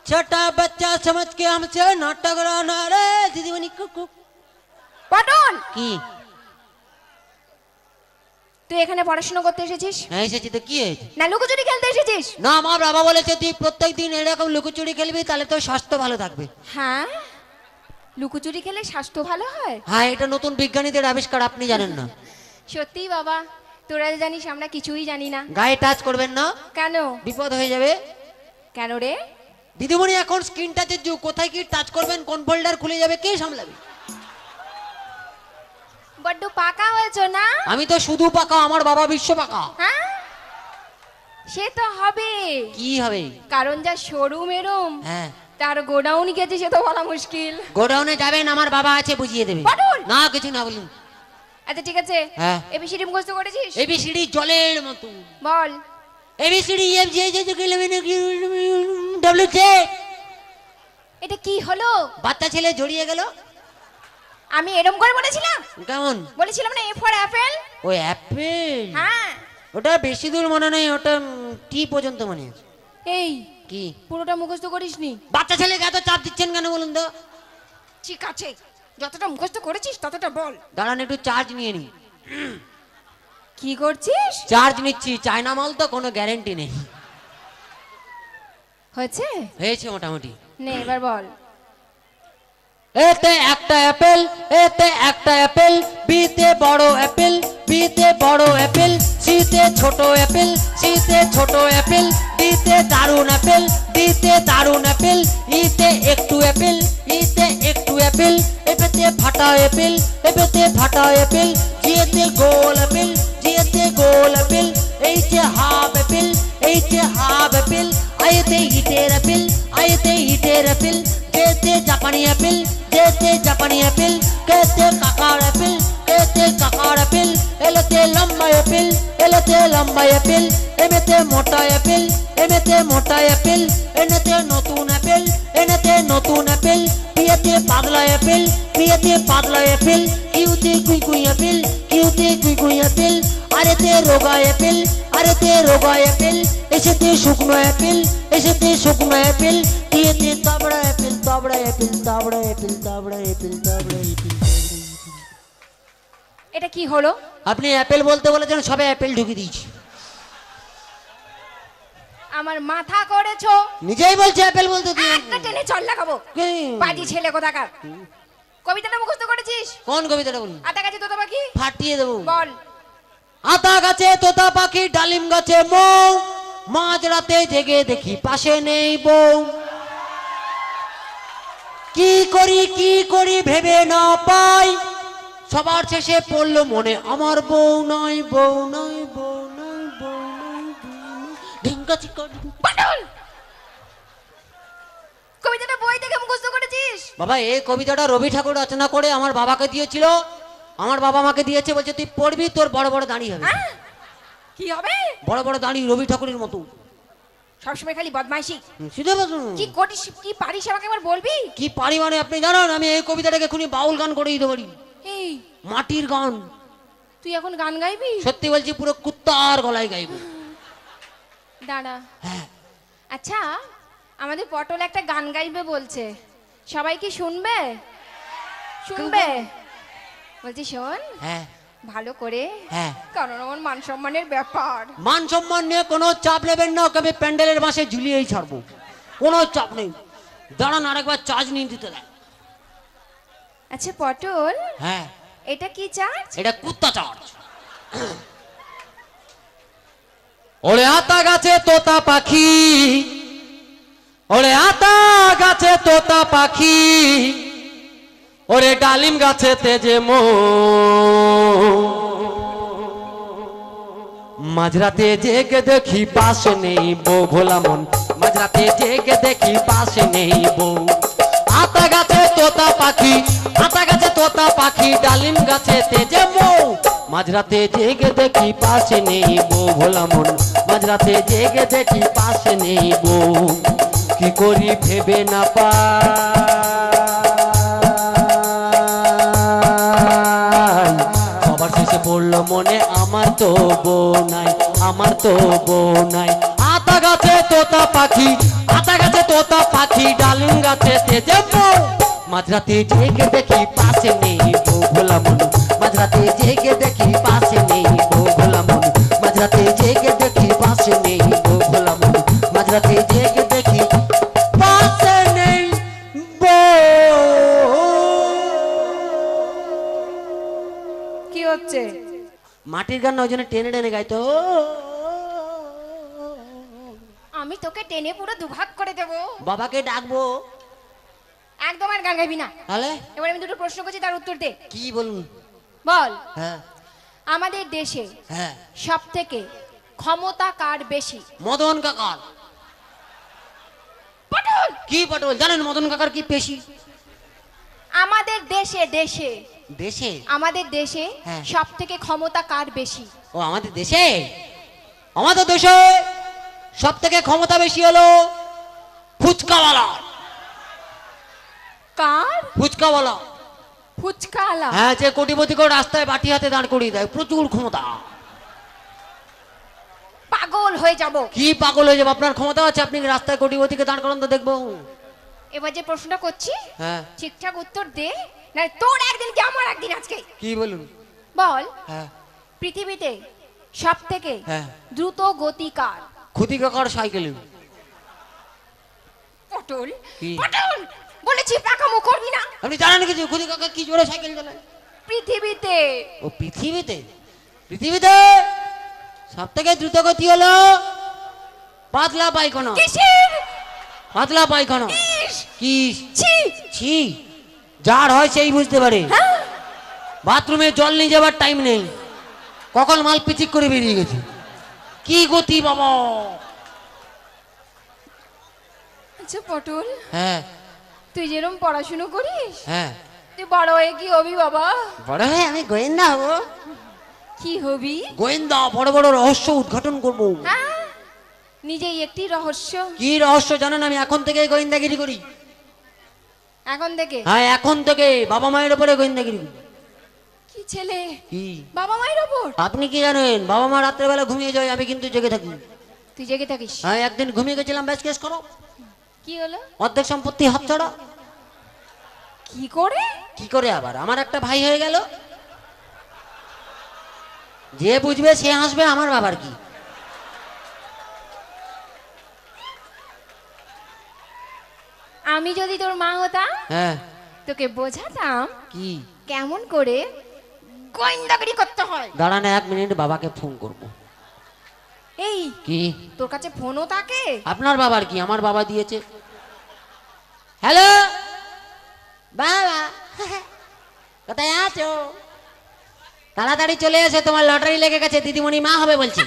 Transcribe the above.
छोटा बच्चा समझ के हमसे नाटक कराना रे दीदीमणि कुकु পটল কি তুই এখানে পড়াশোনা করতে এসেছিস হ্যাঁ এসেছি তো কি হয়েছে না লুকোচুরি খেলতে এসেছিস না আমার বাবা বলেছে তুই প্রত্যেকদিন এরকম লুকোচুরি খেলবি তাহলে তোর স্বাস্থ্য ভালো থাকবে হ্যাঁ লুকোচুরি খেলে স্বাস্থ্য ভালো হয় হ্যাঁ এটা নতুন বিজ্ঞানীদের আবিষ্কার আপনি জানেন না সত্যি বাবা তোরা জানিস আমরা কিছুই জানি না গায়ে টাচ করবেন না কেন বিপদ হয়ে যাবে কেন রে দিদিমণি এখন স্ক্রিন টাচের যুগ কোথায় কি টাচ করবেন কোন ফোল্ডার খুলে যাবে কে সামলাবে বড্ড পাকা হয়েছো না আমি তো শুধু পাকা আমার বাবা বিশ্ব পাকা হ্যাঁ সে তো হবে কি হবে কারণ যা শোরুম এরম হ্যাঁ তার গোডাউন গেছে সে তো বলা মুশকিল গোডাউনে যাবেন আমার বাবা আছে বুঝিয়ে দেবে পটল! না কিছু না বলুন আচ্ছা ঠিক আছে হ্যাঁ। এবিসিডি মুখস্থ করেছিস এবিসিডি জলের মতো বল A B C D F G H W J এটা কি হলো বাচ্চা ছেলে জড়িয়ে গেল আমি এরম করে বলেছিলাম কেমন বলেছিলাম না এ ফর অ্যাপেল ওই অ্যাপেল হ্যাঁ ওটা বেশি দূর মনে নেই ওটা টি পর্যন্ত মনে আছে এই কি পুরোটা মুখস্থ করিসনি বাচ্চা ছেলেকে এত চাপ দিচ্ছেন কেন বলুন তো ঠিক আছে যতটা মুখস্থ করেছিস ততটা বল দাঁড়ান একটু চার্জ নিয়ে নি কি করছিস চার্জ নিচ্ছি চায়না মাল তো কোনো গ্যারেন্টি নেই হয়েছে হয়েছে মোটামুটি নে এবার বল এতে একটা অ্যাপেল এতে একটা অ্যাপেল বিতে বড় অ্যাপেল বিতে বড় অ্যাপেল সিতে ছোট অ্যাপেল সিতে ছোট অ্যাপেল ডিতে দারুন অ্যাপেল ডিতে দারুন অ্যাপেল ইতে একটু অ্যাপেল ইতে একটু অ্যাপেল এপেতে ফাটা অ্যাপেল এপেতে ফাটা অ্যাপেল জিতে গোল অ্যাপেল জিতে গোল অ্যাপেল এইতে হাফ অ্যাপেল এইতে হাফ অ্যাপেল আইতে ইটের অ্যাপেল আইতে ইটের অ্যাপেল যেতে জাপানি অ্যাপেল যেতে জাপানি অ্যাপেল কেতে কাকার অ্যাপেল কেতে কাকার অ্যাপেল এলেতে লম্বা অ্যাপেল এলেতে লম্বা অ্যাপেল এমেতে মোটা অ্যাপেল এমেতে মোটা অ্যাপেল এনেতে নতুন অ্যাপেল এনেতে নতুন অ্যাপেল পিয়েতে পাগলা অ্যাপেল পিয়েতে পাগলা অ্যাপেল কিউতে কুই কুই অ্যাপেল কিউতে কুই কুই অ্যাপেল আরেতে রোগা অ্যাপেল আরেতে রোগা অ্যাপেল এসেতে শুকনো অ্যাপেল এসেতে শুকনো অ্যাপেল টিয়েতে তাবড়া অ্যাপেল তাবড়া অ্যাপেল তাবড়া অ্যাপেল তাবড়া অ্যাপেল তাবড়া অ্যাপেল এটা কি হলো আপনি অ্যাপেল বলতে বলেছেন সবে অ্যাপেল ঢুকিয়ে দিয়েছি আমার মাথা করেছো নিজেই বলছে অ্যাপেল বলতে দিয়ে একটা টেনে চল লাগাবো বাজি ছেলে কোথাকার কবিতাটা মুখস্থ করেছিস কোন কবিতাটা বলুন আতা গাছে তোতা পাখি ফাটিয়ে দেবো বল আতা গাছে তোতা পাখি ডালিম গাছে মৌ মাঝ রাতে জেগে দেখি পাশে নেই বউ কি করি ভেবে না পাই সবার শেষে পড়লো মনে আমার বউ নয় বউ নয় বউ নয় বউ নয় ঢিঙ্কা চিকা পটল কবিতাটা বই থেকে মুখস্থ করেছিস বাবা এই কবিতাটা রবি ঠাকুর রচনা করে আমার বাবাকে দিয়েছিল আমার বাবা আমাকে দিয়েছে বলছে তুই পড়বি তোর বড় বড় দাঁড়ি হবে হ্যাঁ? কি হবে বড় বড় দাঁড়ি রবি ঠাকুরের মতো সবসময় খালি বদমাইশি শুধু বলুন কি করিস কি পারিস আমাকে একবার বলবি কি পারি মানে আপনি জানেন আমি এই কবিতাটাকে এখনই বাউল গান করে দিতে পারি এই মাটির গান তুই এখন গান গাইবি সত্যি বলছি পুরো কুত্তার গলায় গাইব দাঁড়া হ্যাঁ আচ্ছা আমাদের পটল একটা গান গাইবে বলছে সবাই কি শুনবে শুনবে বলছি শোন হ্যাঁ ভালো করে হ্যাঁ কারণ আমার মান সম্মানের ব্যাপার মান সম্মান নিয়ে কোনো চাপ নেবেন না ওকে আমি প্যান্ডেলের বাসে ঝুলিয়েই ছাড়বো কোনো চাপ নেই দাঁড়ান আরেকবার চার্জ নিয়ে দিতে দেয় আচ্ছা পটল হ্যাঁ এটা কি চার্জ এটা কুত্তা চার্জ ওরে আতা গাছে তোতা পাখি ওরে আতা গাছে তোতা পাখি ওরে ডালিম গাছে তেজে মো মাঝরাতে জেগে দেখি পাশে নেই বউ ভোলা মন মাঝরাতে জেগে দেখি পাশে নেই বউ আতা গাছে তোতা পাখি আতা গাছে তোতা পাখি ডালিম গাছে তেজে মো মাঝরাতে জেগে দেখি পাশে নেই বউ ভোলা মন মাঝরাতে জেগে দেখি পাশে নেই বউ কি করি ভেবে না পাই সবার শেষে পড়লো মনে আমার তো বউ নাই আমার তো বউ নাই আতা গাছে তোতা পাখি, আতা গাছে তোতা পাখি, ডালিম গাছে তেজে বউ। মাঝরাতে জেগে দেখি পাশে নেই বউ ভোলা মন, মাঝরাতে জেগে দেখি পাশে নেই বউ ভোলা মন, মাঝরাতে জেগে দেখি পাশে নেই বউ ভোলা মন, মাঝরাতে জেগে দেখি পাশে নেই বউ। কি হচ্ছে? মাটির গান না, ওই জন্য টেনে টেনে গাইতো। আমি তোকে টেনে পুরো দুভাগ করে দেবো। বাবাকে ডাকবো। একদম আর গান গাইবি না। তাহলে এবার আমি দুটো প্রশ্ন করছি, তার উত্তর দে। কি বলুন? বল, হ্যাঁ আমাদের দেশে হ্যাঁ, সব থেকে ক্ষমতা কার বেশি? মদন কাকার। পটল। কি পটল? জানেন মদন কাকার কি পেশি? আমাদের দেশে দেশে দেশে, আমাদের দেশে হ্যাঁ। সব থেকে ক্ষমতা কার বেশি? ও আমাদের দেশে, আমাদের দেশে সব থেকে ক্ষমতা বেশি হলো ফুচকাওয়ালা। কার? ফুচকাওয়ালা। ফুচকাওয়ালা? হ্যাঁ, যে কোটিপতি করে রাস্তায় বাটি হাতে দাঁড় করিয়ে দেয়, প্রচুর ক্ষমতা। পাগল হয়ে যাব। কি পাগল হয়ে যাবে? আপনার ক্ষমতা আছে, আপনি রাস্তায় কোটিপতিকে দাঁড় করান তো দেখবো। এবার যে প্রশ্নটা করছি হ্যাঁ, ঠিকঠাক উত্তর দে, না তোর একদিন কি আমার একদিন আজকে। কি বলুন? বল, হ্যাঁ পৃথিবীতে সব থেকে হ্যাঁ, দ্রুত গতি কার? খুদি কাকার সাইকেল। পটল। কি? পটল বলেছি, পাকামো করবি না। আপনি জানেন কিছু? খুদি কাকা কি জোরে সাইকেল চালায়? পৃথিবীতে। ও পৃথিবীতে, পৃথিবীতে সব থেকে দ্রুত গতি হলো পাতলা পায়খানা। কিসের? পাতলা পায়খানা। ইস, কি? ছি। ছি, যার হয় সেই বুঝতে পারে। হ্যাঁ? বাথরুমে জল নিয়ে যাবার টাইম নেই, কখন মাল পিচিক করে বেরিয়ে গেছে। কি গতি বাবা! আচ্ছা পটল, হ্যাঁ তুই যেরকম পড়াশুনো করিস, হ্যাঁ, তুই বড় হয়ে কি হবি বাবা? বড় হয়ে আমি গোয়েন্দা হবো। কি হবি? গোয়েন্দা, বড় বড় রহস্য উদ্ঘাটন করবো। হ্যাঁ, নিজেই একটি রহস্য। কি রহস্য জানেন? আমি এখন থেকে গোয়েন্দাগিরি করি। এখন থেকে? হ্যাঁ, এখন থেকে বাবা মায়ের উপরে গোয়েন্দাগিরি করি। কি ছেলে? কি? বাবা মায়ের ওপর? আপনি কি জানেন? বাবা মা রাত্রেবেলা ঘুমিয়ে যায়, আমি কিন্তু জেগে থাকি। তুই জেগে থাকিস? হ্যাঁ, একদিন ঘুমিয়ে গেছিলাম, ব্যাস কেস করো। কি হলো? অর্ধেক সম্পত্তি হাতছাড়া। কি করে? কি করে আবার? আমার একটা ভাই হয়ে গেল। যে বুঝবে সে হাসবে, আমার বাবার কি। আমি যদি তোর মা হতাম, হ্যাঁ, তোকে বোঝাতাম কি? কেমন করে গোয়েন্দাগিরি করতে হয়। দাঁড়ান 1 মিনিট, বাবাকে ফোন করব। এই, কি? তোর কাছে ফোনও থাকে? আপনার বাবার কি? আমার বাবা দিয়েছে। হ্যালো বাবা, কোথায় আছো? তাড়াতাড়ি চলে এসে, তোমার লটারি লেগে গেছে, দিদিমণি মা হবে বলছি।